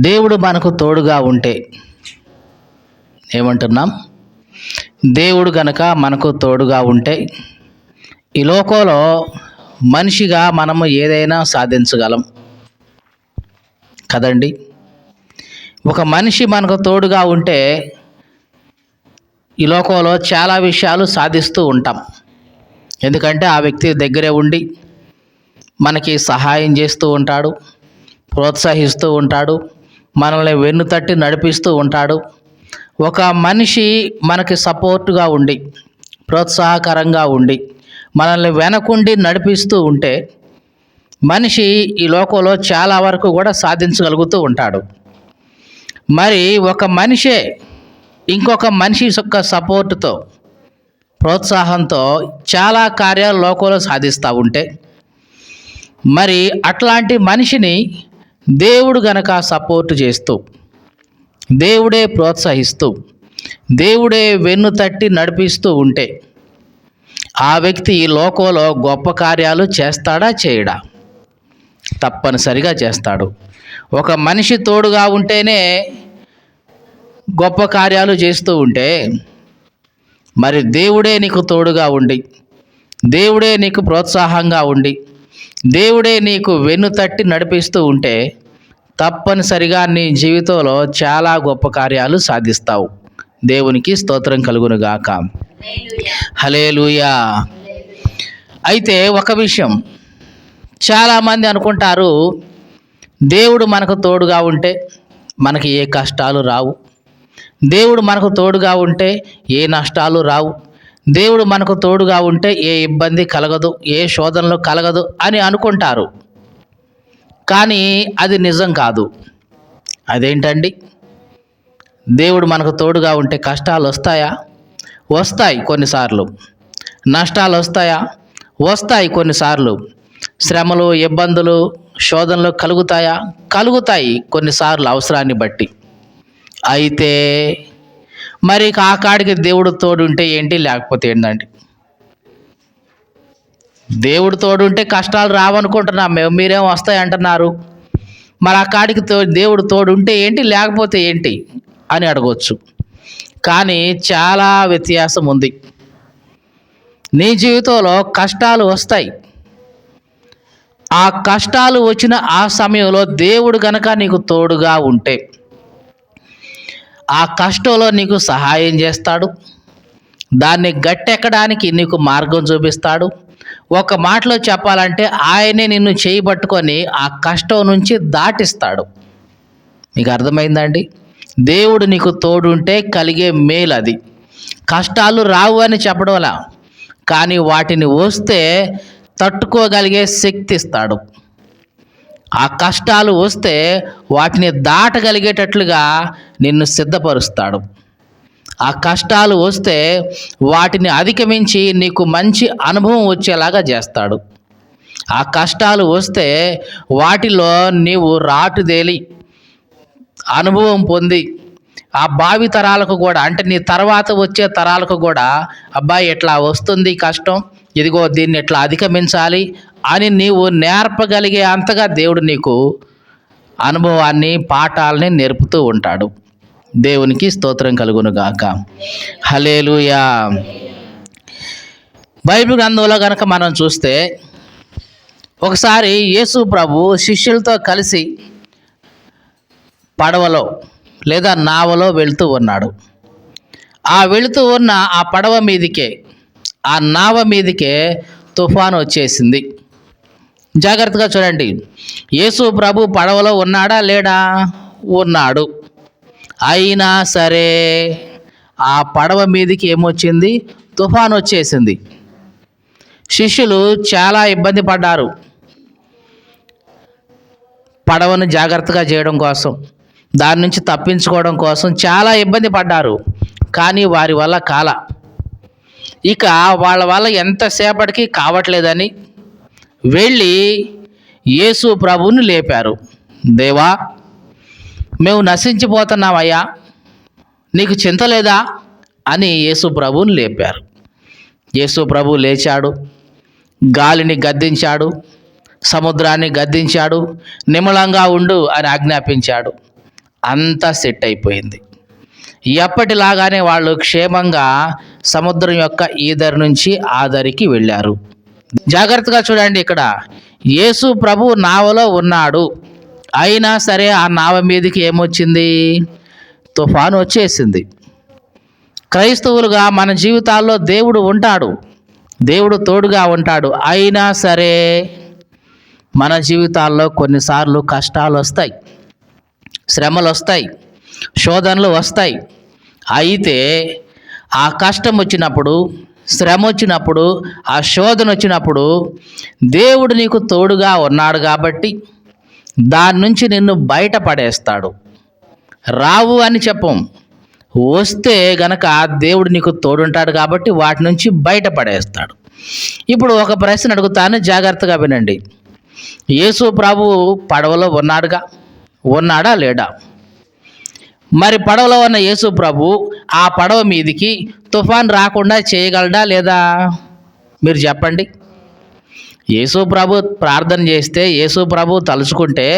దేవుడు మనకు తోడుగా ఉంటే ఏమంటున్నాం? దేవుడు గనక మనకు తోడుగా ఉంటే ఈ లోకంలో మనిషిగా మనము ఏదైనా సాధించగలం కదండి. ఒక మనిషి మనకు తోడుగా ఉంటే ఈ లోకంలో చాలా విషయాలు సాధిస్తూ ఉంటాం. ఎందుకంటే ఆ వ్యక్తి దగ్గరే ఉండి మనకి సహాయం చేస్తూ ఉంటాడు, ప్రోత్సహిస్తూ ఉంటాడు, మనల్ని వెన్నుతట్టి నడిపిస్తూ ఉంటాడు. ఒక మనిషి మనకి సపోర్టుగా ఉండి ప్రోత్సాహకరంగా ఉండి మనల్ని వెనకుండి నడిపిస్తూ ఉంటే మనిషి ఈ లోకంలో చాలా వరకు కూడా సాధించగలుగుతూ ఉంటాడు. మరి ఒక మనిషే ఇంకొక మనిషి యొక్క సపోర్టుతో ప్రోత్సాహంతో చాలా కార్యాలు లోకంలో సాధిస్తూ ఉంటే మరి అట్లాంటి మనిషిని దేవుడు గనక సపోర్టు చేస్తూ దేవుడే ప్రోత్సహిస్తూ దేవుడే వెన్ను తట్టి నడిపిస్తూ ఉంటే ఆ వ్యక్తి ఈ లోకంలో గొప్ప కార్యాలు చేస్తాడా చేయడా? తప్పనిసరిగా చేస్తాడు. ఒక మనిషి తోడుగా ఉంటేనే గొప్ప కార్యాలు చేస్తూ ఉంటే మరి దేవుడే నీకు తోడుగా ఉండి దేవుడే నీకు ప్రోత్సాహంగా ఉండి దేవుడే నీకు వెన్ను తట్టి నడిపిస్తూ ఉంటే తప్పనిసరిగా నీ జీవితంలో చాలా గొప్ప కార్యాలు సాధిస్తావు. దేవునికి స్తోత్రం కలుగునుగాక. హల్లెలూయా. అయితే ఒక విషయం, చాలామంది అనుకుంటారు దేవుడు మనకు తోడుగా ఉంటే మనకి ఏ కష్టాలు రావు, దేవుడు మనకు తోడుగా ఉంటే ఏ నష్టాలు రావు, దేవుడు మనకు తోడుగా ఉంటే ఏ ఇబ్బంది కలగదు, ఏ శోధనలు కలగదు అని అనుకుంటారు. కానీ అది నిజం కాదు. అదేంటండి? దేవుడు మనకు తోడుగా ఉంటే కష్టాలు వస్తాయా? వస్తాయి కొన్నిసార్లు. నష్టాలు వస్తాయా? వస్తాయి కొన్నిసార్లు. శ్రమలు, ఇబ్బందులు, శోధనలు కలుగుతాయా? కలుగుతాయి కొన్నిసార్లు అవసరాన్ని బట్టి. అయితే మరి ఆ కాడికి దేవుడు తోడుంటే ఏంటి, లేకపోతే ఏంటండి? దేవుడు తోడుంటే కష్టాలు రావనుకుంటున్నాం మేము, మీరేం వస్తాయి అంటున్నారు. మరి ఆ కాడికి దేవుడు తోడుంటే ఏంటి, లేకపోతే ఏంటి అని అడగవచ్చు. కానీ చాలా వ్యత్యాసం ఉంది. నీ జీవితంలో కష్టాలు వస్తాయి. ఆ కష్టాలు వచ్చిన ఆ సమయంలో దేవుడు గనక నీకు తోడుగా ఉంటే ఆ కష్టంలో నీకు సహాయం చేస్తాడు, దాన్ని గట్టెక్కడానికి నీకు మార్గం చూపిస్తాడు. ఒక మాటలో చెప్పాలంటే ఆయనే నిన్ను చేయబట్టుకొని ఆ కష్టం నుంచి దాటిస్తాడు. మీకు అర్థమైందండి? దేవుడు నీకు తోడుంటే కలిగే మేలు అది. కష్టాలు రావు అని చెప్పడంలా, కానీ వాటిని వస్తే తట్టుకోగలిగే శక్తి ఇస్తాడు. ఆ కష్టాలు వస్తే వాటిని దాటగలిగేటట్లుగా నిన్ను సిద్ధపరుస్తాడు. ఆ కష్టాలు వస్తే వాటిని అధిగమించి నీకు మంచి అనుభవం వచ్చేలాగా చేస్తాడు. ఆ కష్టాలు వస్తే వాటిలో నీవు రాటుదేలి అనుభవం పొంది ఆ భావి తరాలకు కూడా, అంటే నీ తర్వాత వచ్చే తరాలకు కూడా, అబ్బాయి ఎట్లా వస్తుంది కష్టం, ఇదిగో దీన్ని ఎట్లా అధిగమించాలి అని నీవు నేర్పగలిగే అంతగా దేవుడు నీకు అనుభవాన్ని, పాఠాలని నేర్పుతూ ఉంటాడు. దేవునికి స్తోత్రం కలుగునుగాక. హల్లెలూయా. బైబిల్ గ్రంథంలో కనుక మనం చూస్తే ఒకసారి యేసు ప్రభు శిష్యులతో కలిసి పడవలో లేదా నావలో వెళుతూ ఉన్నాడు. ఆ వెళుతూ ఉన్న ఆ పడవ మీదకే, ఆ నావ మీదకే తుఫాను వచ్చేసింది. జాగ్రత్తగా చూడండి. యేసు ప్రభు పడవలో ఉన్నాడా లేడా? ఉన్నాడు. అయినా సరే ఆ పడవ మీదకి ఏమొచ్చింది? తుఫాను వచ్చేసింది. శిష్యులు చాలా ఇబ్బంది పడ్డారు పడవను జాగ్రత్తగా చేయడం కోసం, దాని నుంచి తప్పించుకోవడం కోసం చాలా ఇబ్బంది పడ్డారు. కానీ వారి వల్ల కాల. ఇక వాళ్ళ వల్ల ఎంతసేపటికి కావట్లేదని వెళ్ళి యేసు ప్రభువుని లేపారు. దేవా, మేము నశించిపోతున్నామయ్యా, నీకు చింత లేదా అని యేసు ప్రభువుని లేపారు. యేసు ప్రభువు లేచాడు, గాలిని గద్దించాడు, సముద్రాన్ని గద్దించాడు, నిమ్మలంగా ఉండు అని ఆజ్ఞాపించాడు. అంతా సెట్ అయిపోయింది. ఎప్పటిలాగానే వాళ్ళు క్షేమంగా సముద్రం యొక్క ఈ దరి నుంచి ఆ దరికి వెళ్ళారు. జాగ్రత్తగా చూడండి, ఇక్కడ యేసు ప్రభు నావలో ఉన్నాడు, అయినా సరే ఆ నావ మీదకి ఏమొచ్చింది? తుఫాను వచ్చేసింది. క్రైస్తవులుగా మన జీవితాల్లో దేవుడు ఉంటాడు, దేవుడు తోడుగా ఉంటాడు. అయినా సరే మన జీవితాల్లో కొన్నిసార్లు కష్టాలు వస్తాయి, శ్రమలు వస్తాయి, శోధనలు వస్తాయి. అయితే ఆ కష్టం వచ్చినప్పుడు, శ్రమ వచ్చినప్పుడు, ఆ శోధన వచ్చినప్పుడు దేవుడు నీకు తోడుగా ఉన్నాడు కాబట్టి దాని నుంచి నిన్ను బయటపడేస్తాడు. రావు అని చెప్పం, వస్తే గనక దేవుడు నీకు తోడుంటాడు కాబట్టి వాటి నుంచి బయటపడేస్తాడు. ఇప్పుడు ఒక ప్రశ్న అడుగుతాను, జాగ్రత్తగా వినండి. యేసు ప్రభు పడవలో ఉన్నాడా లేడా? మరి పడవలో ఉన్న యేసు ప్రభు ఆ పడవ మీదికి తుఫాన్ రాకుండా చేయగలడా లేదా? మీరు చెప్పండి. యేసు ప్రభు ప్రార్థన చేస్తే, యేసు ప్రభు తలుచుకుంటే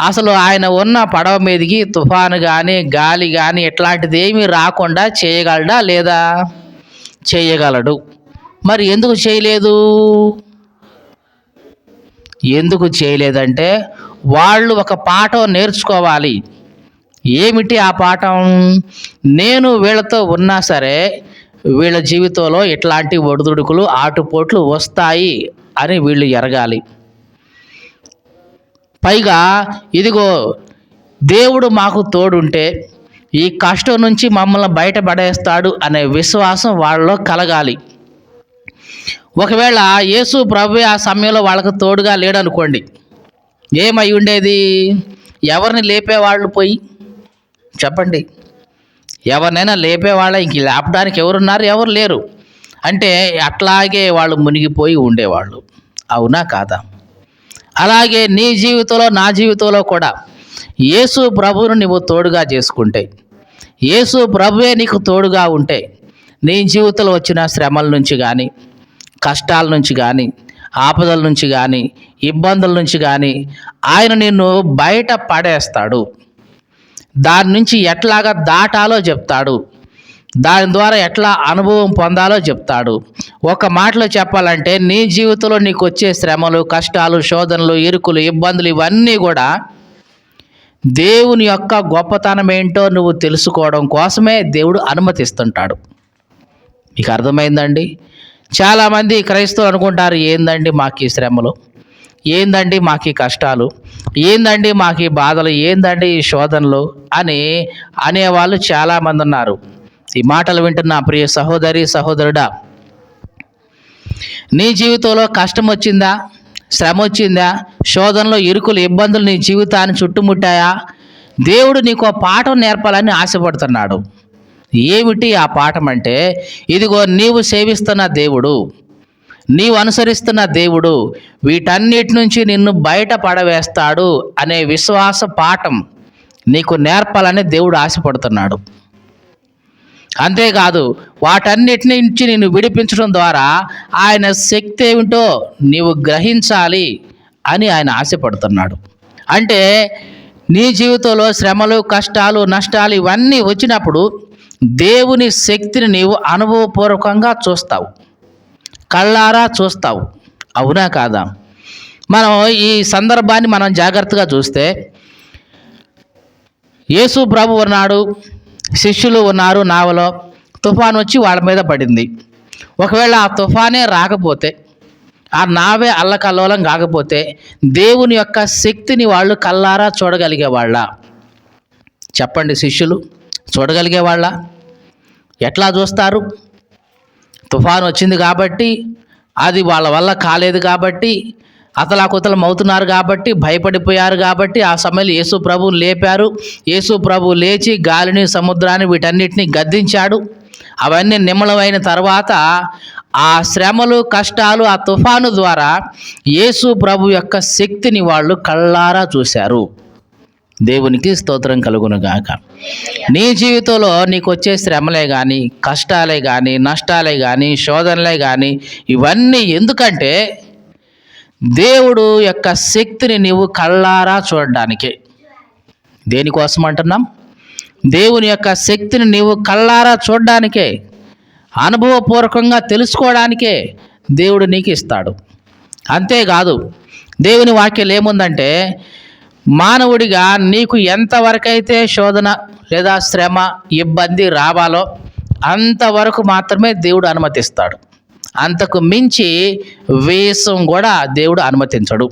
అసలు ఆయన ఉన్న పడవ మీదకి తుఫాను కానీ గాలి కానీ ఇట్లాంటిది ఏమీ రాకుండా చేయగలడా లేదా? చేయగలడు. మరి ఎందుకు చేయలేదు? ఎందుకు చేయలేదంటే వాళ్ళు ఒక పాఠం నేర్చుకోవాలి. ఏమిటి ఆ పాఠం? నేను వీళ్ళతో ఉన్నా సరే వీళ్ళ జీవితంలో ఇట్లాంటి ఒడిదుడుకులు, ఆటుపోట్లు వస్తాయి అని వీళ్ళు ఎరగాలి. పైగా ఇదిగో దేవుడు మాకు తోడుంటే ఈ కష్టం నుంచి మమ్మల్ని బయటపడేస్తాడు అనే విశ్వాసం వాళ్ళలో కలగాలి. ఒకవేళ యేసు ప్రభువే ఆ సమయంలో వాళ్ళకు తోడుగా లేడనుకోండి, ఏమై ఉండేది? ఎవరిని లేపేవాళ్ళు పోయి చెప్పండి? ఎవరినైనా లేపేవాళ్ళ? ఇంక లేపడానికి ఎవరున్నారు? ఎవరు లేరు. అంటే అట్లాగే వాళ్ళు మునిగిపోయి ఉండేవాళ్ళు. అవునా కాదా? అలాగే నీ జీవితంలో, నా జీవితంలో కూడా యేసు ప్రభువును నువ్వు తోడుగా చేసుకుంటే, యేసు ప్రభువే నీకు తోడుగా ఉంటే, నీ జీవితంలో వచ్చిన శ్రమల నుంచి కానీ, కష్టాల నుంచి కానీ, ఆపదల నుంచి కానీ, ఇబ్బందుల నుంచి కానీ ఆయన నిన్ను బయట పడేస్తాడు. దాని నుంచి ఎట్లాగా దాటాలో చెప్తాడు, దాని ద్వారా ఎట్లా అనుభవం పొందాలో చెప్తాడు. ఒక మాటలో చెప్పాలంటే నీ జీవితంలో నీకు వచ్చే శ్రమలు, కష్టాలు, శోధనలు, ఇరుకులు, ఇబ్బందులు ఇవన్నీ కూడా దేవుని యొక్క గొప్పతనం ఏంటో నువ్వు తెలుసుకోవడం కోసమే దేవుడు అనుమతిస్తుంటాడు. మీకు అర్థమైందండి? చాలామంది క్రైస్తవులు అనుకుంటారు, ఏందండి మాకు ఈ శ్రమలు, ఏందండి మాకు ఈ కష్టాలు, ఏందండి మాకు ఈ బాధలు, ఏందండి ఈ శోధనలు అని అనేవాళ్ళు చాలామంది ఉన్నారు. ఈ మాటలు వింటున్న ప్రియ సహోదరి, సహోదరుడా, నీ జీవితంలో కష్టం వచ్చిందా, శ్రమ వచ్చిందా, శోధనలో ఇరుకులు, ఇబ్బందులు నీ జీవితాన్ని చుట్టుముట్టాయా? దేవుడు నీకు ఆ పాఠం నేర్పాలని ఆశపడుతున్నాడు. ఏమిటి ఆ పాఠం అంటే, ఇదిగో నీవు సేవిస్తున్న దేవుడు, నీవు అనుసరిస్తున్న దేవుడు వీటన్నిటి నుంచి నిన్ను బయట పడవేస్తాడు అనే విశ్వాస పాఠం నీకు నేర్పాలని దేవుడు ఆశపడుతున్నాడు. అంతేకాదు, వాటన్నిటి నుంచి నిన్ను విడిపించడం ద్వారా ఆయన శక్తి ఏమిటో నీవు గ్రహించాలి అని ఆయన ఆశపడుతున్నాడు. అంటే నీ జీవితంలో శ్రమలు, కష్టాలు, నష్టాలు ఇవన్నీ వచ్చినప్పుడు దేవుని శక్తిని నీవు అనుభవపూర్వకంగా చూస్తావు, కళ్ళారా చూస్తావు. అవునా కాదా? మనం ఈ సందర్భాన్ని మనం జాగ్రత్తగా చూస్తే, యేసు ప్రభు ఉన్నాడు, శిష్యులు ఉన్నారు నావలో, తుఫాను వచ్చి వాళ్ళ మీద పడింది. ఒకవేళ ఆ తుఫానే రాకపోతే, ఆ నావే అల్లకల్లోలం కాకపోతే దేవుని యొక్క శక్తిని వాళ్ళు కళ్ళారా చూడగలిగేవాళ్ళ? చెప్పండి, శిష్యులు చూడగలిగేవాళ్ళ? ఎట్లా చూస్తారు? తుఫాను వచ్చింది కాబట్టి, అది వాళ్ళ వల్ల కాలేదు కాబట్టి, అతలాకుతలం అవుతున్నారు కాబట్టి, భయపడిపోయారు కాబట్టి ఆ సమయంలో యేసు ప్రభువుని లేపారు. యేసు ప్రభువు లేచి గాలిని, సముద్రాన్ని వీటన్నిటిని గద్దించాడు. అవన్నీ నిమ్మలమైన తర్వాత ఆ శ్రమలు, కష్టాలు, ఆ తుఫాను ద్వారా యేసు ప్రభు యొక్క శక్తిని వాళ్ళు కళ్ళారా చూశారు. దేవునికి స్తోత్రం కలుగునుగాక. నీ జీవితంలో నీకు వచ్చే శ్రమలే కానీ, కష్టాలే కానీ, నష్టాలే కానీ, శోధనలే కానీ ఇవన్నీ ఎందుకంటే దేవుడు యొక్క శక్తిని నీవు కళ్ళారా చూడడానికే. దేనికోసం అంటున్నాం? దేవుని యొక్క శక్తిని నీవు కళ్ళారా చూడడానికే, అనుభవపూర్వకంగా తెలుసుకోవడానికే దేవుడు నీకు ఇస్తాడు. అంతేకాదు, దేవుని వాక్యం ఏముందంటే, మానవుడిగా నీకు ఎంతవరకైతే శోధన లేదా శ్రమ, ఇబ్బంది రావాలో అంతవరకు మాత్రమే దేవుడు అనుమతిస్తాడు. అంతకు మించి వేషం కూడా దేవుడు అనుమతించడు.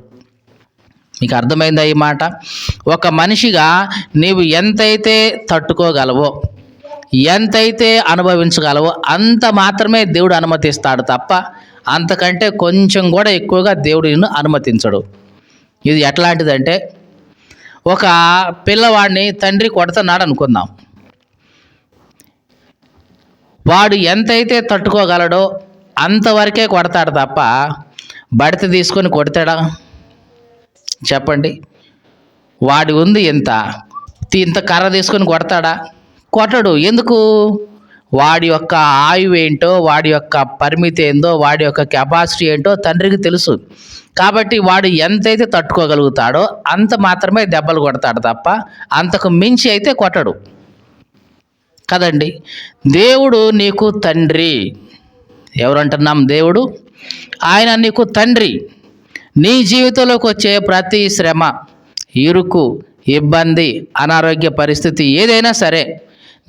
మీకు అర్థమైందా ఈ మాట? ఒక మనిషిగా నీవు ఎంతైతే తట్టుకోగలవో, ఎంతైతే అనుభవించగలవో అంత మాత్రమే దేవుడు అనుమతిస్తాడు తప్ప అంతకంటే కొంచెం కూడా ఎక్కువగా దేవుడు నిన్ను అనుమతించడు. ఇది ఎట్లాంటిదంటే, ఒక పిల్లవాడిని తండ్రి కొడుతున్నాడు అనుకుందాం. వాడు ఎంతైతే తట్టుకోగలడో అంతవరకే కొడతాడు తప్ప బడిత తీసుకొని కొడతాడా? చెప్పండి. వాడి ఉంది ఇంత కర్ర తీసుకొని కొడతాడా? కొట్టడు. ఎందుకు? వాడి యొక్క ఆయువు ఏంటో, వాడి యొక్క పరిమితి ఏందో, వాడి యొక్క కెపాసిటీ ఏంటో తండ్రికి తెలుసు. కాబట్టి వాడు ఎంతైతే తట్టుకోగలుగుతాడో అంత మాత్రమే దెబ్బలు కొడతాడు తప్ప అంతకు మించి అయితే కొట్టడు కదండి. దేవుడు నీకు తండ్రి. ఎవరంటున్నాం? దేవుడు. ఆయన నీకు తండ్రి. నీ జీవితంలోకి వచ్చే ప్రతి శ్రమ, ఇరుకు, ఇబ్బంది, అనారోగ్య పరిస్థితి ఏదైనా సరే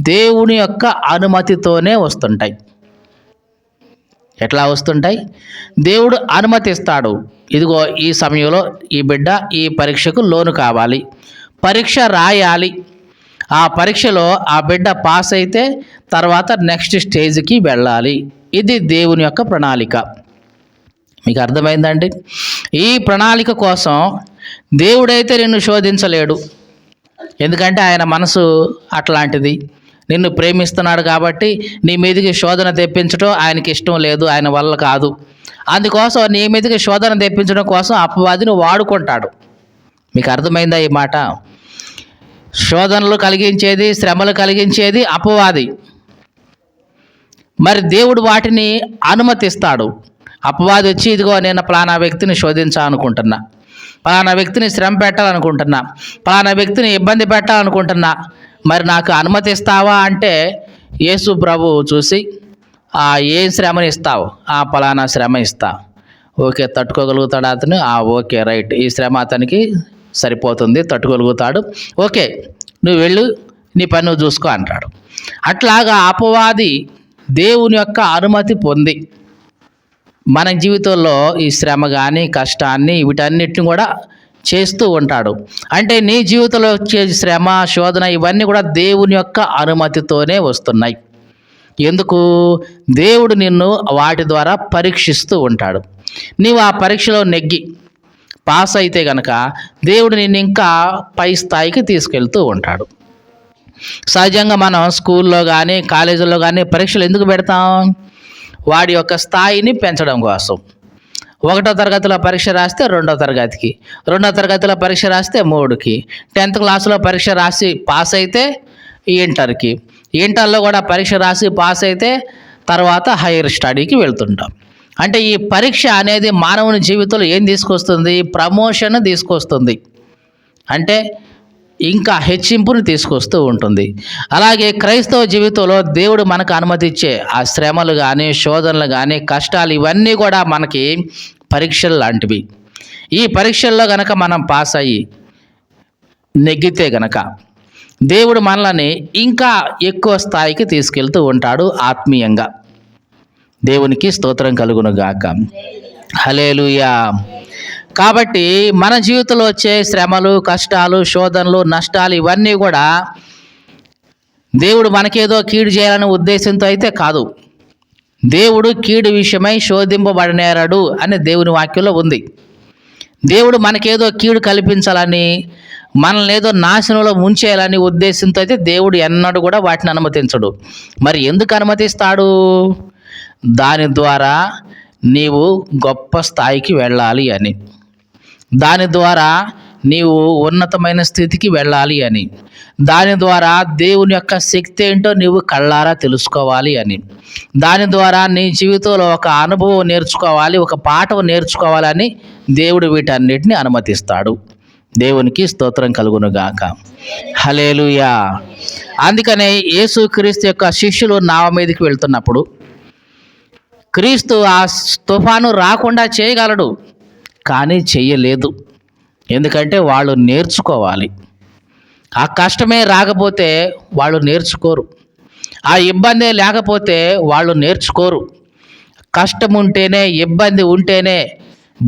దేవుని యొక్క అనుమతితోనే వస్తుంటాయి. ఎట్లా వస్తుంటాయి? దేవుడు అనుమతిస్తాడు. ఇదిగో ఈ సమయంలో ఈ బిడ్డ ఈ పరీక్షకు లోను కావాలి, పరీక్ష రాయాలి. ఆ పరీక్షలో ఆ బిడ్డ పాస్ అయితే తర్వాత నెక్స్ట్ స్టేజ్కి వెళ్ళాలి. ఇది దేవుని యొక్క ప్రణాళిక. మీకు అర్థమైందండి? ఈ ప్రణాళిక కోసం దేవుడైతే నిన్ను శోధించలేడు. ఎందుకంటే ఆయన మనసు అట్లాంటిది. నిన్ను ప్రేమిస్తున్నాడు కాబట్టి నీ మీదకి శోధన తెప్పించడం ఆయనకి ఇష్టం లేదు, ఆయన వల్ల కాదు. అందుకోసం నీ మీదకి శోధన తెప్పించడం కోసం అపవాదిని వాడుకుంటాడు. మీకు అర్థమైందా ఈ మాట? శోధనలు కలిగించేది, శ్రమలు కలిగించేది అపవాది. మరి దేవుడు వాటిని అనుమతిస్తాడు. అపవాది వచ్చి, ఇదిగో నేను పలానా వ్యక్తిని శోధించాలనుకుంటున్నా, పలానా వ్యక్తిని శ్రమ పెట్టాలనుకుంటున్నా, పలానా వ్యక్తిని ఇబ్బంది పెట్టాలనుకుంటున్నా, మరి నాకు అనుమతిస్తావా అంటే యేసు ప్రభు చూసి, ఏం శ్రమని ఇస్తావు? పలానా శ్రమ ఇస్తా. ఓకే, తట్టుకోగలుగుతాడు అతను? ఓకే, రైట్, ఈ శ్రమ అతనికి సరిపోతుంది, తట్టుకోగలుగుతాడు, ఓకే, నువ్వు వెళ్ళు, నీ పని నువ్వు చూసుకో అంటాడు. అట్లాగా అపవాది దేవుని యొక్క అనుమతి పొంది మన జీవితంలో ఈ శ్రమ కానీ, కష్టాన్ని, వీటన్నిటిని కూడా చేస్తూ ఉంటాడు. అంటే నీ జీవితంలో వచ్చే శ్రమ, శోధన ఇవన్నీ కూడా దేవుని యొక్క అనుమతితోనే వస్తున్నాయి. ఎందుకు? దేవుడు నిన్ను వాటి ద్వారా పరీక్షిస్తూ ఉంటాడు. నీవు ఆ పరీక్షలో నెగ్గి పాస్ అయితే కనుక దేవుడు నిన్ను ఇంకా పై స్థాయికి తీసుకెళ్తూ ఉంటాడు. సహజంగా మనం స్కూల్లో కానీ, కాలేజీల్లో కానీ పరీక్షలు ఎందుకు పెడతాం? వాడి యొక్క స్థాయిని పెంచడం కోసం. 1వ తరగతిలో పరీక్ష రాస్తే 2వ తరగతికి, 2వ తరగతిలో పరీక్ష రాస్తే 3కి, 10th క్లాస్లో పరీక్ష రాసి పాస్ అయితే ఇంటర్కి, ఇంటర్లో కూడా పరీక్ష రాసి పాస్ అయితే తర్వాత హైయర్ స్టడీకి వెళ్తుంటాం. అంటే ఈ పరీక్ష అనేది మానవుని జీవితంలో ఏం తీసుకొస్తుంది? ప్రమోషన్ తీసుకొస్తుంది. అంటే ఇంకా హెచ్చింపుని తీసుకొస్తూ ఉంటుంది. అలాగే క్రైస్తవ జీవితంలో దేవుడు మనకు అనుమతిచ్చే ఆ శ్రమలు కానీ, శోధనలు కానీ, కష్టాలు ఇవన్నీ కూడా మనకి పరీక్షలు లాంటివి. ఈ పరీక్షల్లో గనక మనం పాస్ అయ్యి నెగ్గితే గనక దేవుడు మనల్ని ఇంకా ఎక్కువ స్థాయికి తీసుకెళ్తూ ఉంటాడు ఆత్మీయంగా. దేవునికి స్తోత్రం కలుగును గాక. హల్లెలూయా. కాబట్టి మన జీవితంలో వచ్చే శ్రమలు, కష్టాలు, శోధనలు, నష్టాలు ఇవన్నీ కూడా దేవుడు మనకేదో కీడు చేయాలనే ఉద్దేశంతో అయితే కాదు. దేవుడు కీడు విషయమై శోధింపబడనేరడు అని దేవుని వాక్యంలో ఉంది. దేవుడు మనకేదో కీడు కల్పించాలని, మనల్ని ఏదో నాశనంలో ముంచేయాలని ఉద్దేశంతో అయితే దేవుడు ఎన్నడూ కూడా వాటిని అనుమతించడు. మరి ఎందుకు అనుమతిస్తాడు? దాని ద్వారా నీవు గొప్ప స్థాయికి వెళ్ళాలి అని, దాని ద్వారా నీవు ఉన్నతమైన స్థితికి వెళ్ళాలి అని, దాని ద్వారా దేవుని యొక్క శక్తి ఏంటో నీవు కళ్ళారా తెలుసుకోవాలి అని, దాని ద్వారా నీ జీవితంలో ఒక అనుభవం నేర్చుకోవాలి, ఒక పాఠం నేర్చుకోవాలని దేవుడు వీటన్నిటిని అనుమతిస్తాడు. దేవునికి స్తోత్రం కలుగును గాక. హల్లెలూయా. అందుకనే యేసుక్రీస్తు యొక్క శిష్యులు నావ మీదకి వెళ్తున్నప్పుడు క్రీస్తు ఆ తుఫాను రాకుండా చేయగలడు, కానీ చెయ్యలేదు. ఎందుకంటే వాళ్ళు నేర్చుకోవాలి. ఆ కష్టమే రాకపోతే వాళ్ళు నేర్చుకోరు, ఆ ఇబ్బందే లేకపోతే వాళ్ళు నేర్చుకోరు. కష్టం ఉంటేనే, ఇబ్బంది ఉంటేనే,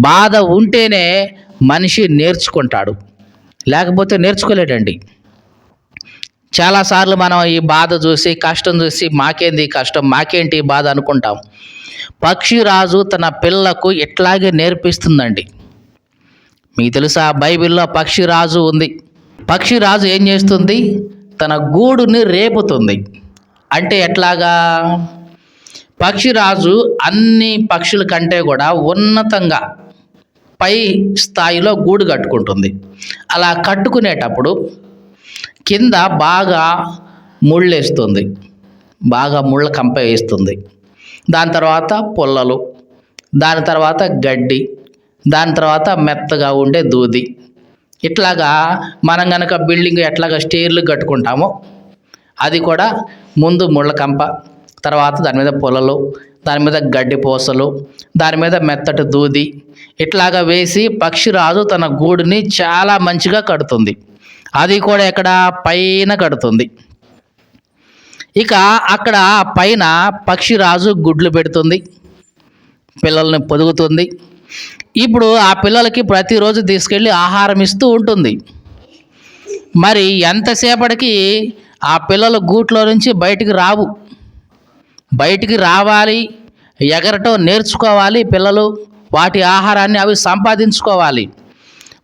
బాధ ఉంటేనే మనిషి నేర్చుకుంటాడు, లేకపోతే నేర్చుకోలేడండి. చాలాసార్లు మనం ఈ బాధ చూసి, కష్టం చూసి మాకేంది ఈ కష్టం, మాకేంటి ఈ బాధ అనుకుంటాం. పక్షిరాజు తన పిల్లకు ఇట్లాగే నేర్పిస్తుందండి. మీకు తెలుసా, బైబిల్లో పక్షిరాజు ఉంది. పక్షిరాజు ఏం చేస్తుంది? తన గూడుని రేపుతుంది. అంటే ఎట్లాగా? పక్షిరాజు అన్ని పక్షుల కంటే కూడా ఉన్నతంగా పై స్థాయిలో గూడు కట్టుకుంటుంది. అలా కట్టుకునేటప్పుడు కింద బాగా ముళ్ళేస్తుంది, బాగా ముళ్ళ కంప వేస్తుంది. దాని తర్వాత పుల్లలు, దాని తర్వాత గడ్డి, దాని తర్వాత మెత్తగా ఉండే దూది. ఇట్లాగా మనం కనుక బిల్డింగ్ ఎట్లాగా స్టేర్లు కట్టుకుంటామో అది కూడా ముందు ముళ్ళ కంప, తర్వాత దాని మీద పొలలు, దాని మీద గడ్డి పూసలు, దాని మీద మెత్తటి దూది, ఇట్లాగా వేసి పక్షిరాజు తన గూడుని చాలా మంచిగా కడుతుంది. అది కూడా ఎక్కడ? పైన కడుతుంది. ఇక అక్కడ పైన పక్షిరాజు గుడ్లు పెడుతుంది, పిల్లల్ని పొదుగుతుంది. ఇప్పుడు ఆ పిల్లలకి ప్రతిరోజు తీసుకెళ్ళి ఆహారం ఇస్తూ ఉంటుంది. మరి ఎంతసేపటికి ఆ పిల్లలు గూట్లో నుంచి బయటికి రావు. బయటికి రావాలి, ఎగరటం నేర్చుకోవాలి పిల్లలు, వాటి ఆహారాన్ని అవి సంపాదించుకోవాలి.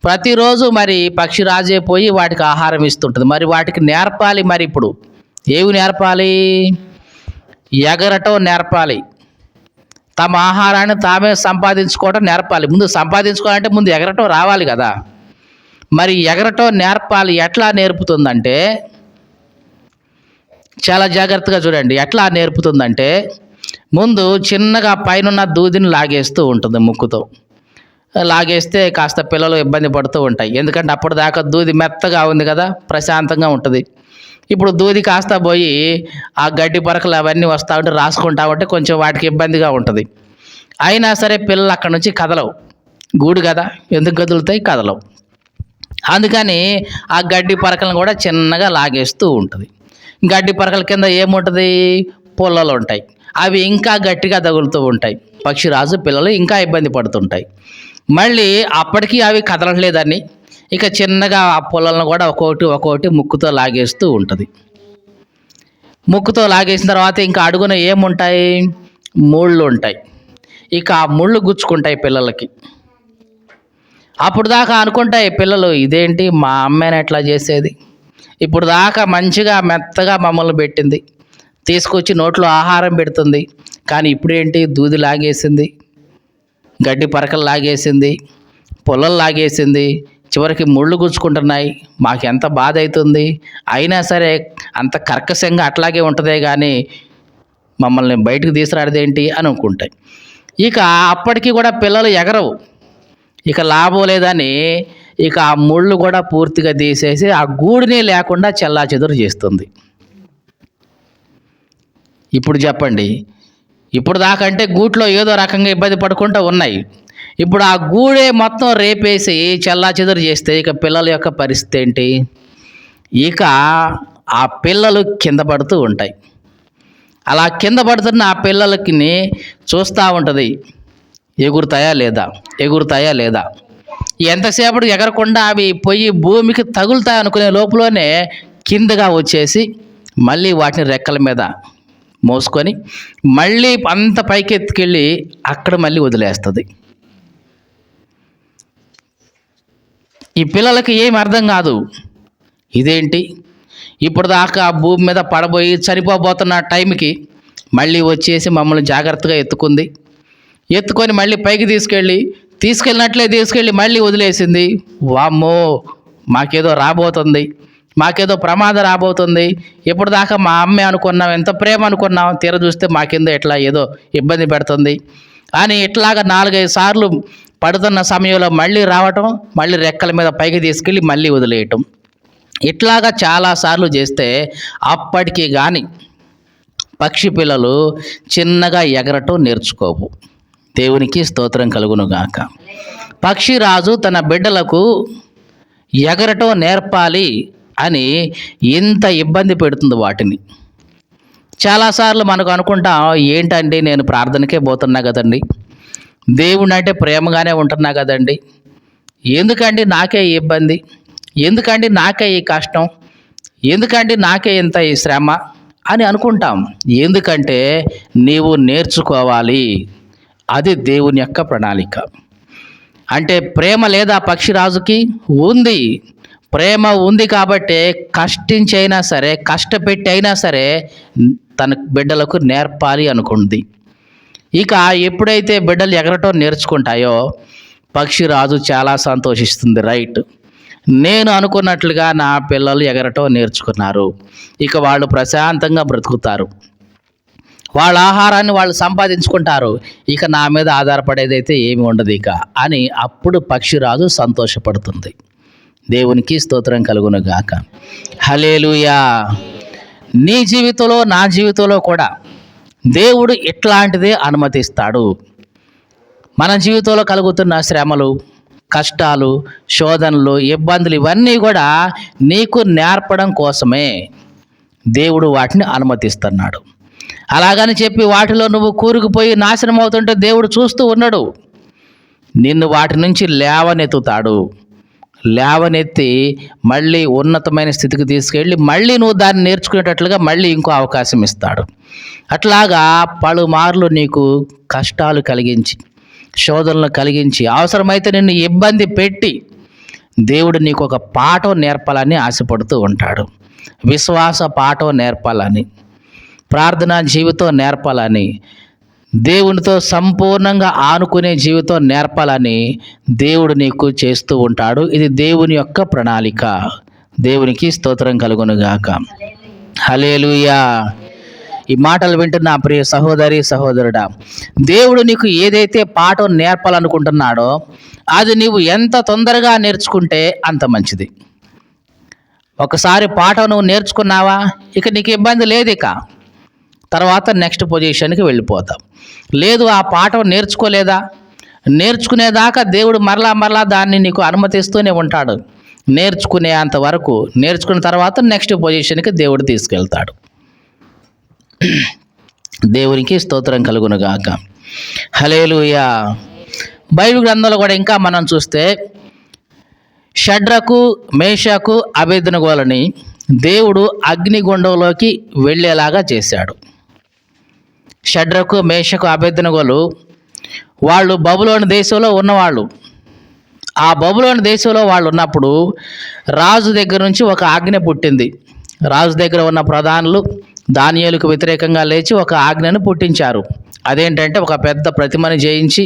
ప్రతిరోజు మరి పక్షిరాజే పోయి వాటికి ఆహారం ఇస్తుంటుంది. మరి వాటికి నేర్పాలి. మరి ఇప్పుడు ఏవి నేర్పాలి? ఎగరటం నేర్పాలి, తమ ఆహారాన్ని తామే సంపాదించుకోవటం నేర్పాలి. ముందు సంపాదించుకోవాలంటే ముందు ఎగరటం రావాలి కదా. మరి ఎగరటం నేర్పాలి. ఎట్లా నేర్పుతుందంటే, చాలా జాగ్రత్తగా చూడండి. ఎట్లా నేర్పుతుందంటే, ముందు చిన్నగా పైన దూదిని లాగేస్తూ ఉంటుంది ముక్కుతో. లాగేస్తే కాస్త పిల్లలు ఇబ్బంది పడుతూ ఉంటాయి. ఎందుకంటే అప్పటిదాకా దూది మెత్తగా ఉంది కదా, ప్రశాంతంగా ఉంటుంది. ఇప్పుడు దూది కాస్త పోయి ఆ గడ్డి పరకలు అవన్నీ వస్తూ ఉంటే, రాసుకుంటా ఉంటే కొంచెం వాటికి ఇబ్బందిగా ఉంటుంది. అయినా సరే పిల్లలు అక్కడ నుంచి కదలవు. గూడు కదా, ఎందుకు కదులుతాయి? కదలవు. అందుకని ఆ గడ్డి పరకలను కూడా చిన్నగా లాగేస్తూ ఉంటుంది. గడ్డి పరకల కింద ఏముంటుంది? పుల్లలు ఉంటాయి. అవి ఇంకా గట్టిగా తగులుతూ ఉంటాయి. పక్షిరాజు పిల్లలు ఇంకా ఇబ్బంది పడుతుంటాయి. మళ్ళీ అప్పటికీ అవి కదలట్లేదని ఇక చిన్నగా ఆ పుల్లలను కూడా ఒక్కొక్కటి ముక్కుతో లాగేస్తూ ఉంటుంది. ముక్కుతో లాగేసిన తర్వాత ఇంకా అడుగున ఏముంటాయి? ముళ్ళు ఉంటాయి. ఇక ఆ ముళ్ళు గుచ్చుకుంటాయి పిల్లలకి. అప్పుడు దాకా అనుకుంటాయి పిల్లలు, ఇదేంటి మా అమ్మేనా ఎట్లా చేసేది, ఇప్పుడు దాకా మంచిగా మెత్తగా మమ్మల్ని పెట్టింది, తీసుకొచ్చి నోట్లో ఆహారం పెడుతుంది, కానీ ఇప్పుడేంటి దూది లాగేసింది, గడ్డి పరకలు లాగేసింది, పొలలు లాగేసింది, చివరికి ముళ్ళు గుచ్చుకుంటున్నాయి, మాకు ఎంత బాధ అవుతుంది. అయినా సరే అంత కర్కశంగా అట్లాగే ఉంటుందే కానీ మమ్మల్ని బయటకు తీసుకురాడదేంటి అని అనుకుంటాయి. ఇక అప్పటికి కూడా పిల్లలు ఎగరవు. ఇక లాభం లేదని ఇక ఆ ముళ్ళు కూడా పూర్తిగా తీసేసి ఆ గూడునే లేకుండా చెల్లాచెదురు చేస్తుంది. ఇప్పుడు చెప్పండి, ఇప్పుడు దాకంటే గూట్లో ఏదో రకంగా ఇబ్బంది పడుకుంటూ ఉన్నాయి. ఇప్పుడు ఆ గూడే మొత్తం రేపేసి చెల్లాచెదురు చేస్తే ఇక పిల్లల యొక్క పరిస్థితి ఏంటి? ఇక ఆ పిల్లలు కింద పడుతూ ఉంటాయి. అలా కింద పడుతున్న ఆ పిల్లలకి చూస్తూ ఉంటుంది, ఎగురుతాయా లేదా. ఎంతసేపటి ఎగరకుండా అవి పోయి భూమికి తగులుతాయి అనుకునే లోపలనే కిందగా వచ్చేసి మళ్ళీ వాటిని రెక్కల మీద మోసుకొని మళ్ళీ అంత పైకి ఎత్తుకెళ్ళి అక్కడ మళ్ళీ వదిలేస్తుంది. ఈ పిల్లలకి ఏం అర్థం కాదు, ఇదేంటి ఇప్పుడు దాకా భూమి మీద పడబోయి చనిపోబోతున్న టైంకి మళ్ళీ వచ్చేసి మమ్మల్ని జాగ్రత్తగా ఎత్తుకొని మళ్ళీ పైకి తీసుకెళ్ళినట్లే తీసుకెళ్ళి మళ్ళీ వదిలేసింది. వామ్మో, మాకేదో రాబోతుంది, మాకేదో ప్రమాదం రాబోతుంది, ఇప్పుడు దాకా మా అమ్మే అనుకున్నాం, ఎంత ప్రేమ అనుకున్నాం, తీర చూస్తే మాకింద ఇట్లా ఏదో ఇబ్బంది పెడుతుంది అని ఇట్లాగా 4-5 సార్లు పడుతున్న సమయంలో మళ్ళీ రావటం, మళ్ళీ రెక్కల మీద పైకి తీసుకెళ్ళి మళ్ళీ వదిలేయటం. ఇట్లాగా చాలాసార్లు చేస్తే అప్పటికి కానీ పక్షి పిల్లలు చిన్నగా ఎగరటం నేర్చుకోవు. దేవునికి స్తోత్రం కలుగునుగాక. పక్షిరాజు తన బిడ్డలకు ఎగరటం నేర్పాలి అని ఇంత ఇబ్బంది పెడుతుంది వాటిని. చాలాసార్లు మనకు అనుకుంటాం, ఏంటండి నేను ప్రార్థనకే పోతున్నా కదండి, దేవుడు అంటే ప్రేమగానే ఉంటున్నా కదండి, ఎందుకండి నాకే ఈ ఇబ్బంది, ఎందుకండి నాకే ఈ కష్టం, ఎందుకండి నాకే ఇంత ఈ శ్రమ అని అనుకుంటాం. ఎందుకంటే నీవు నేర్చుకోవాలి, అది దేవుని యొక్క ప్రణాళిక. అంటే ప్రేమ లేదా పక్షిరాజుకి? ఉంది. ప్రేమ ఉంది కాబట్టే కష్టించైనా సరే, కష్టపెట్టి అయినా సరే తన బిడ్డలకు నేర్పాలి అనుకుంది. ఇక ఎప్పుడైతే బిడ్డలు ఎగరటం నేర్చుకుంటాయో పక్షిరాజు చాలా సంతోషిస్తుంది. రైట్, నేను అనుకున్నట్లుగా నా పిల్లలు ఎగరటం నేర్చుకున్నారు, ఇక వాళ్ళు ప్రశాంతంగా బ్రతుకుతారు, వాళ్ళ ఆహారాన్ని వాళ్ళు సంపాదించుకుంటారు, ఇక నా మీద ఆధారపడేదైతే ఏమి ఉండదు ఇక అని అప్పుడు పక్షిరాజు సంతోషపడుతుంది. దేవునికి స్తోత్రం కలుగునుగాక. హల్లెలూయా. నీ జీవితంలో, నా జీవితంలో కూడా దేవుడు ఇట్లాంటిదే అనుమతిస్తాడు. మన జీవితంలో కలుగుతున్న శ్రమలు, కష్టాలు, శోధనలు, ఇబ్బందులు ఇవన్నీ కూడా నీకు నేర్పడం కోసమే దేవుడు వాటిని అనుమతిస్తున్నాడు. అలాగని చెప్పి వాటిలో నువ్వు కూరుకుపోయి నాశనం అవుతుంటే దేవుడు చూస్తూ ఉన్నాడు. నిన్ను వాటి నుంచి లేవనెత్తుతాడు. లేవనెత్తి మళ్ళీ ఉన్నతమైన స్థితికి తీసుకెళ్ళి మళ్ళీ నువ్వు దాన్ని నేర్చుకునేటట్లుగా మళ్ళీ ఇంకో అవకాశం ఇస్తాడు. అట్లాగా పలుమార్లు నీకు కష్టాలు కలిగించి, శోధనలు కలిగించి, అవసరమైతే నిన్ను ఇబ్బంది పెట్టి దేవుడు నీకు ఒక పాఠం నేర్పాలని ఆశపడుతూ ఉంటాడు. విశ్వాస పాఠం నేర్పాలని, ప్రార్థనా జీవితం నేర్పాలని, దేవునితో సంపూర్ణంగా ఆనుకునే జీవితం నేర్పాలని దేవుడు నీకు చేస్తూ ఉంటాడు. ఇది దేవుని యొక్క ప్రణాళిక. దేవునికి స్తోత్రం కలుగునుగాక. హల్లెలూయా. ఈ మాటలు వింటున్న ప్రియ సహోదరి, సహోదరుడా, దేవుడు నీకు ఏదైతే పాఠం నేర్పాలనుకుంటున్నాడో అది నీవు ఎంత తొందరగా నేర్చుకుంటే అంత మంచిది. ఒకసారి పాఠం నువ్వు నేర్చుకున్నావా, ఇక నీకు ఇబ్బంది లేదు. ఇక తర్వాత నెక్స్ట్ పొజిషన్కి వెళ్ళిపోతాం. లేదు, ఆ పాఠం నేర్చుకోలేదా, నేర్చుకునేదాకా దేవుడు మరలా దాన్ని నీకు అనుమతిస్తూనే ఉంటాడు. నేర్చుకునేంత వరకు, నేర్చుకున్న తర్వాత నెక్స్ట్ పొజిషన్కి దేవుడు తీసుకెళ్తాడు. దేవునికి స్తోత్రం కలుగునుగాక. హల్లెలూయా. బైబిల్ గ్రంథంలో కూడా ఇంకా మనం చూస్తే షడ్రకు, మేషకు, అబేద్నెగోలని దేవుడు అగ్నిగుండంలోకి వెళ్ళేలాగా చేశాడు. షడ్రకు, మేషకు, అబేద్నెగోలు వాళ్ళు బబులోను దేశంలో ఉన్నవాళ్ళు. ఆ బబులోను దేశంలో వాళ్ళు ఉన్నప్పుడు రాజు దగ్గర నుంచి ఒక ఆజ్ఞ పుట్టింది. రాజు దగ్గర ఉన్న ప్రధానులు దానియేలుకు వ్యతిరేకంగా లేచి ఒక ఆజ్ఞను పుట్టించారు. అదేంటంటే ఒక పెద్ద ప్రతిమను చేయించి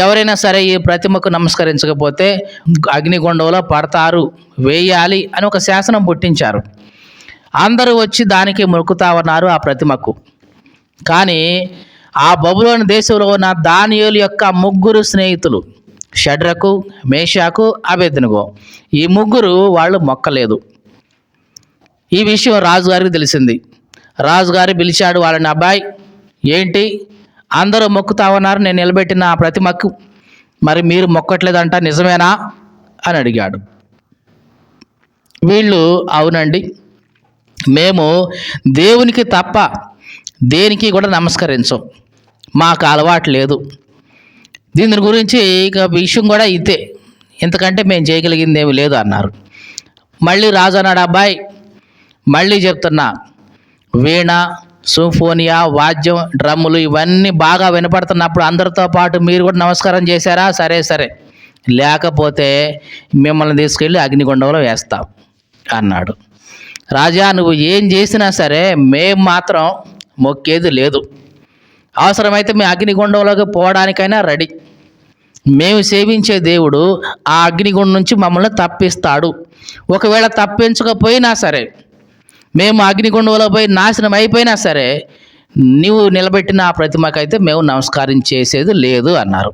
ఎవరైనా సరే ఈ ప్రతిమకు నమస్కరించకపోతే అగ్నిగుండంలో పడతారు, వేయాలి అని ఒక శాసనం పుట్టించారు. అందరూ వచ్చి దానికి మొక్కుతా ఉన్నారు ఆ ప్రతిమకు. కానీ ఆ బబులోను దేశంలో ఉన్న దానియేలు యొక్క ముగ్గురు స్నేహితులు, షడ్రకు, మేషాకు, అబేద్నెగో, ఈ ముగ్గురు వాళ్ళు మొక్కలేదు. ఈ విషయం రాజుగారికి తెలిసింది. రాజుగారు పిలిచాడు వాళ్ళని, అబ్బాయి ఏంటి అందరూ మొక్కుతా ఉన్నారు నేను నిలబెట్టిన ఆ ప్రతిమకు, మరి మీరు మొక్కట్లేదంట, నిజమేనా అని అడిగాడు. వీళ్ళు అవునండి, మేము దేవునికి తప్ప దేనికి కూడా నమస్కరించం, మాకు అలవాటు లేదు, దీని గురించి ఇక విషయం కూడా ఇదే, ఇంతకంటే మేము చేయగలిగింది ఏమి లేదు అన్నారు. మళ్ళీ రాజు అన్నాడు, అబ్బాయి మళ్ళీ చెప్తున్నా, వీణ, సింఫోనియా, వాద్యం, డ్రమ్ములు ఇవన్నీ బాగా వినపడుతున్నప్పుడు అందరితో పాటు మీరు కూడా నమస్కారం చేశారా? సరే, లేకపోతే మిమ్మల్ని తీసుకెళ్ళి అగ్నిగుండంలో వేస్తాం అన్నాడు. రాజా, నువ్వు ఏం చేసినా సరే మేము మాత్రం మొక్కేది లేదు, అవసరమైతే మేము అగ్నిగుండంలోకి పోవడానికైనా రెడీ. మేము సేవించే దేవుడు ఆ అగ్నిగుండం నుంచి మమ్మల్ని తప్పిస్తాడు. ఒకవేళ తప్పించకపోయినా సరే, మేము అగ్నిగుండంలో పోయి నాశనం అయిపోయినా సరే, నీవు నిలబెట్టిన ఆ ప్రతిమకైతే మేము నమస్కారం చేసేది లేదు అన్నారు.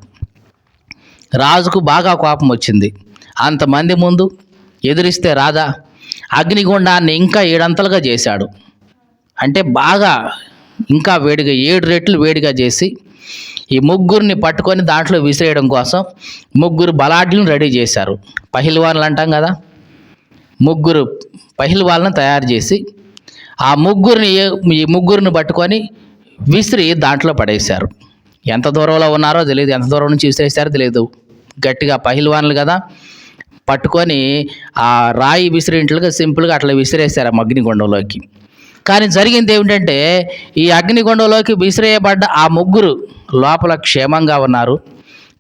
రాజుకు బాగా కోపం వచ్చింది. అంతమంది ముందు ఎదిరిస్తే రాదా? అగ్నిగుండాన్ని ఇంకా 7 అంతలుగా చేశాడు. అంటే బాగా ఇంకా వేడిగా 7 రెట్లు వేడిగా చేసి ఈ ముగ్గురిని పట్టుకొని దాంట్లో విసిరేయడం కోసం ముగ్గురు బలాఢ్యులను రెడీ చేశారు. పహిల్వాన్లు అంటాం కదా, ముగ్గురు పహిల్వాన్లను తయారు చేసి ఈ ముగ్గురిని పట్టుకొని విసిరి దాంట్లో పడేశారు. ఎంత దూరంలో ఉన్నారో తెలియదు, ఎంత దూరం నుంచి విసిరేశారో తెలియదు. గట్టిగా పహిల్వాన్లు కదా, పట్టుకొని ఆ రాయి విసిరింట్లుగా సింపుల్గా అట్లా విసిరేశారు ఆ అగ్నిగుండంలోకి. కానీ జరిగింది ఏమిటంటే, ఈ అగ్నిగుండంలోకి విసిరేయబడ్డ ఆ ముగ్గురు లోపల క్షేమంగా ఉన్నారు.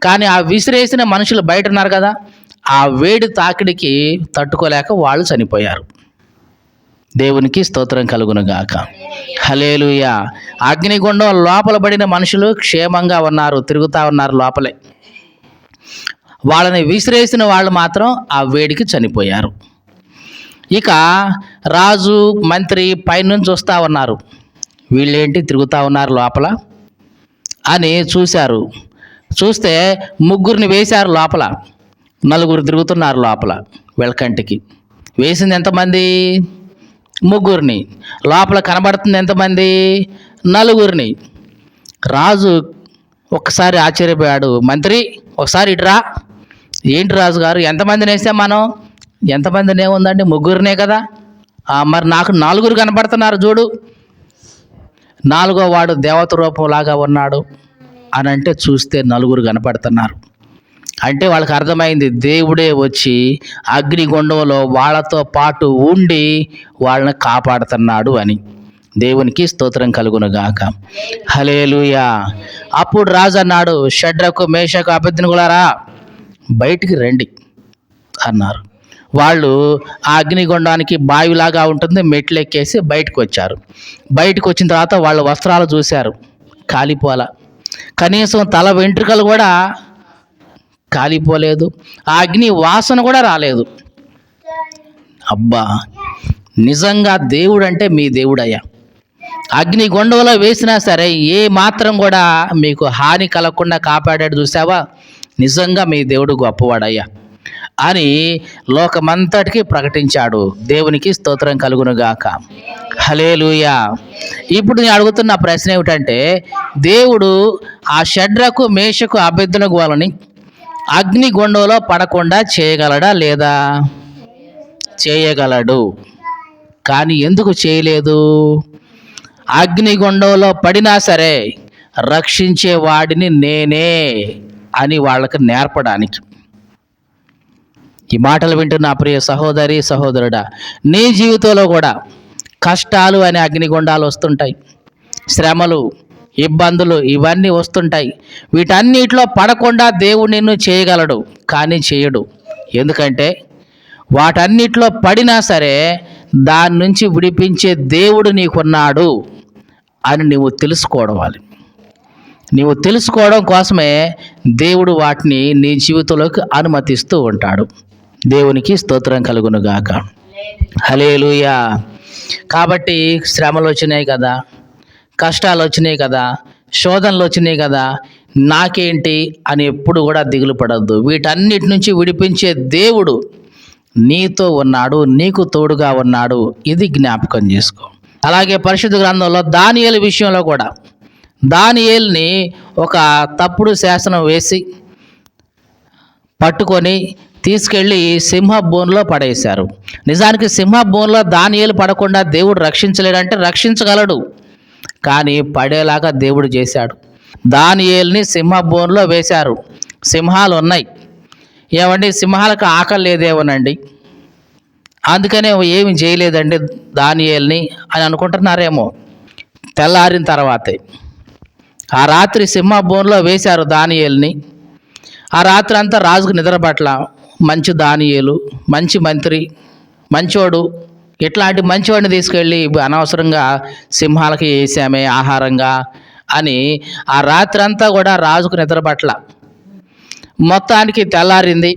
కానీ ఆ విసిరేసిన మనుషులు బయట ఉన్నారు కదా, ఆ వేడి తాకిడికి తట్టుకోలేక వాళ్ళు చనిపోయారు. దేవునికి స్తోత్రం కలుగునుగాక. హల్లెలూయా. అగ్నిగుండం లోపల పడిన మనుషులు క్షేమంగా ఉన్నారు, తిరుగుతూ ఉన్నారు లోపలే. వాళ్ళని విసిరేసిన వాళ్ళు మాత్రం ఆ వేడికి చనిపోయారు. ఇక రాజు మంత్రి పైనుంచి వస్తూ ఉన్నారు, వీళ్ళేంటి తిరుగుతూ ఉన్నారు లోపల అని చూశారు. చూస్తే ముగ్గురిని వేశారు లోపల, 4 తిరుగుతున్నారు లోపల. వీళ్ళకంటికి వేసింది ఎంతమంది? ముగ్గురిని. లోపల కనబడుతుంది ఎంతమంది? 4. రాజు ఒక్కసారి ఆశ్చర్యపోయాడు. మంత్రి ఒకసారి ఇటురా. ఏంటి రాజుగారు, ఎంతమందిని వేసాం మనం? ఎంతమందినే ఉందండి? ముగ్గురినే కదా. మరి నాకు 4 కనపడుతున్నారు చూడు. 4వ వాడు దేవత రూపంలాగా ఉన్నాడు అని అంటే చూస్తే 4 కనపడుతున్నారు. అంటే వాళ్ళకి అర్థమైంది, దేవుడే వచ్చి అగ్నిగుండంలో వాళ్ళతో పాటు ఉండి వాళ్ళని కాపాడుతున్నాడు అని. దేవునికి స్తోత్రం కలుగునుగాక. హల్లెలూయా. అప్పుడు రాజు అన్నాడు, షడ్రకు మేషకు అబేద్నెగోలారా బయటికి రండి అన్నారు. వాళ్ళు ఆ అగ్నిగుండానికి బావిలాగా ఉంటుంది, మెట్లు ఎక్కేసి బయటకు వచ్చారు. బయటకు వచ్చిన తర్వాత వాళ్ళ వస్త్రాలు చూశారు, కాలిపోలా. కనీసం తల వెంట్రుకలు కూడా కాలిపోలేదు, ఆ అగ్ని వాసన కూడా రాలేదు. అబ్బా, నిజంగా దేవుడు అంటే మీ దేవుడయ్యా. అగ్నిగుండంలో వేసినా సరే ఏ మాత్రం కూడా మీకు హాని కలగకుండా కాపాడాడు చూసావా, నిజంగా మీ దేవుడు గొప్పవాడయ్యా అని లోకమంతటికి ప్రకటించాడు. దేవునికి స్తోత్రం కలుగునుగాక. హల్లెలూయా. ఇప్పుడు నేను అడుగుతున్న ప్రశ్న ఏమిటంటే, దేవుడు ఆ షడ్రకు మేషకు అబేద్నెగోలని అగ్నిగుండంలో పడకుండా చేయగలడా లేదా? చేయగలడు. కానీ ఎందుకు చేయలేదు? అగ్నిగుండంలో పడినా సరే రక్షించే వాడిని నేనే అని వాళ్ళకి నేర్పడానికి. ఈ మాటలు వింటున్న ప్రియ సహోదరి సహోదరుడా, నీ జీవితంలో కూడా కష్టాలు అనే అగ్నిగుండాలు వస్తుంటాయి, శ్రమలు ఇబ్బందులు ఇవన్నీ వస్తుంటాయి. వీటన్నిటిలో పడకుండా దేవుడు నిన్ను చేయగలడు, కానీ చేయడు. ఎందుకంటే వాటన్నిటిలో పడినా సరే దాని నుంచి విడిపించే దేవుడు నీకున్నాడు అని నువ్వు తెలుసుకోవాలి. నీవు తెలుసుకోవడం కోసమే దేవుడు వాటిని నీ జీవితంలోకి అనుమతిస్తూ ఉంటాడు. దేవునికి స్తోత్రం కలుగునుగాక. హల్లెలూయా. కాబట్టి శ్రమలు వచ్చినాయి కదా, కష్టాలు వచ్చినాయి కదా, శోధనలు వచ్చినాయి కదా, నాకేంటి అని ఎప్పుడు కూడా దిగులు పడద్దు. వీటన్నిటి నుంచి విడిపించే దేవుడు నీతో ఉన్నాడు, నీకు తోడుగా ఉన్నాడు. ఇది జ్ఞాపకం చేసుకో. అలాగే పరిశుద్ధ గ్రంథంలో దానియేలు విషయంలో కూడా దానియేలుని ఒక తప్పుడు శాసనం వేసి పట్టుకొని తీసుకెళ్ళి సింహ బోన్లో పడేశారు. నిజానికి సింహ బోన్లో దానియేలు పడకుండా దేవుడు రక్షించలేడంటే రక్షించగలడు, కానీ పడేలాగా దేవుడు చేశాడు. దానియేలుని సింహ బోన్లో వేశారు. సింహాలు ఉన్నాయి. ఏమండి, సింహాలకు ఆకలి లేదేమోనండి, అందుకనే ఏమి చేయలేదండి దానియేలుని అని అనుకుంటున్నారేమో. తెల్లారిన తర్వాతే ఆ రాత్రి సింహ బోన్లో వేశారు దానియేలుని. ఆ రాత్రి అంతా రాజుకు నిద్ర పట్ల. మంచి దానియేలు, మంచి మంత్రి, మంచోడు, ఇట్లాంటి మంచివాడిని తీసుకెళ్ళి అనవసరంగా సింహాలకి వేసామే ఆహారంగా అని ఆ రాత్రి అంతా కూడా రాజుకు నిద్ర పట్ల. మొత్తానికి తెల్లారింది.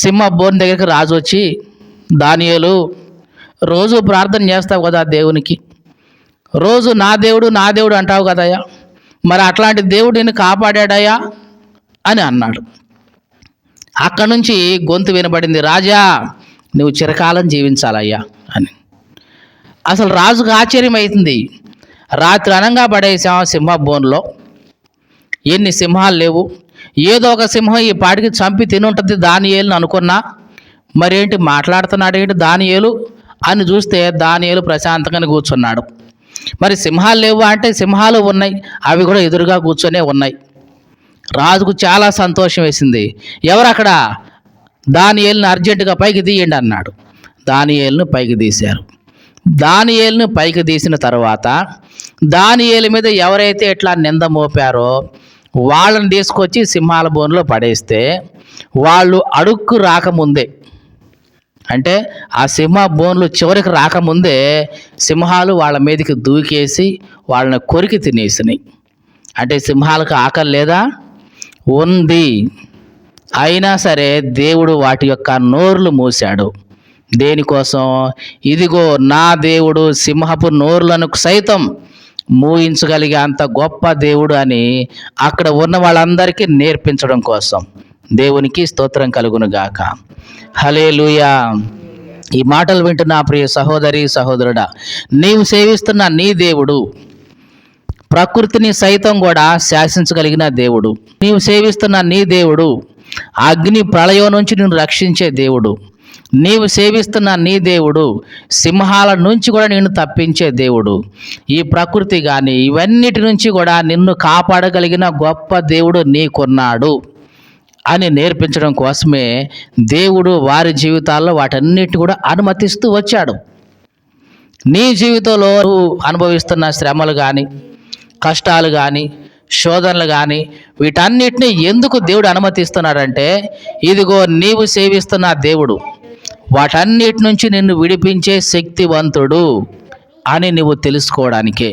సింహ బోన్ దగ్గరికి రాజు వచ్చి, దానియేలు, రోజు ప్రార్థన చేస్తావు కదా దేవునికి, రోజు నా దేవుడు అంటావు కదయ్యా, మరి అట్లాంటి దేవుడు నిన్ను కాపాడాడయ్యా అని అన్నాడు. అక్కడి నుంచి గొంతు వినబడింది, రాజా నువ్వు చిరకాలం జీవించాలయ్యా అని. అసలు రాజుకు ఆశ్చర్యం అవుతుంది. రాత్రి అనంగా పడేసాం సింహ బోన్లో, ఎన్ని సింహాలు లేవు, ఏదో ఒక సింహం ఈ పాటికి చంపి తిని ఉంటుంది దానియేలుని అనుకున్నా, మరేంటి మాట్లాడుతున్నాడు ఏంటి దానియేలు అని చూస్తే దానియేలు ప్రశాంతంగానే కూర్చున్నాడు. మరి సింహాలు లేవు అంటే సింహాలు ఉన్నాయి, అవి కూడా ఎదురుగా కూర్చొనే ఉన్నాయి. రాజుకు చాలా సంతోషం వేసింది. ఎవరు అక్కడ, దానియేలుని అర్జెంటుగా పైకి తీయండి అన్నాడు. దానియేలును పైకి తీశారు. దానియేలును పైకి తీసిన తర్వాత దానియేలు మీద ఎవరైతే ఇట్లా నింద మోపారో వాళ్ళని తీసుకొచ్చి సింహాల బోన్లో పడేస్తే వాళ్ళు అడుక్కు రాకముందే, అంటే ఆ సింహ బోన్లు చివరికి రాకముందే సింహాలు వాళ్ళ మీదకి దూకేసి వాళ్ళని కొరికి తినేసినాయి. అంటే సింహాలకు ఆకలి లేదా? ఉంది. అయినా సరే దేవుడు వాటి యొక్క నోర్లు మూశాడు. దేనికోసం? ఇదిగో నా దేవుడు సింహపు నోర్లను సైతం మూయించగలిగే అంత గొప్ప దేవుడు అని అక్కడ ఉన్న వాళ్ళందరికీ నేర్పించడం కోసం. దేవునికి స్తోత్రం కలుగును గాక. హల్లెలూయా. ఈ మాటలు వింటున్న ప్రియ సహోదరి సహోదరుడా, నీవు సేవిస్తున్న నీ దేవుడు ప్రకృతిని సైతం కూడా శాసించగలిగిన దేవుడు. నీవు సేవిస్తున్న నీ దేవుడు అగ్ని ప్రళయం నుంచి నిన్ను రక్షించే దేవుడు. నీవు సేవిస్తున్న నీ దేవుడు సింహాల నుంచి కూడా నిన్ను తప్పించే దేవుడు. ఈ ప్రకృతి కానీ ఇవన్నిటి నుంచి కూడా నిన్ను కాపాడగలిగిన గొప్ప దేవుడు నీకున్నాడు అని నేర్పించడం కోసమే దేవుడు వారి జీవితాల్లో వాటన్నిటి కూడా అనుమతిస్తూ వచ్చాడు. నీ జీవితంలో అనుభవిస్తున్న శ్రమలు కానీ, కష్టాలు కానీ, శోధనలు కానీ వీటన్నిటిని ఎందుకు దేవుడు అనుమతిస్తున్నాడంటే, ఇదిగో నీవు సేవిస్తున్న దేవుడు వాటన్నిటి నుంచి నిన్ను విడిపించే శక్తివంతుడు అని నువ్వు తెలుసుకోవడానికే.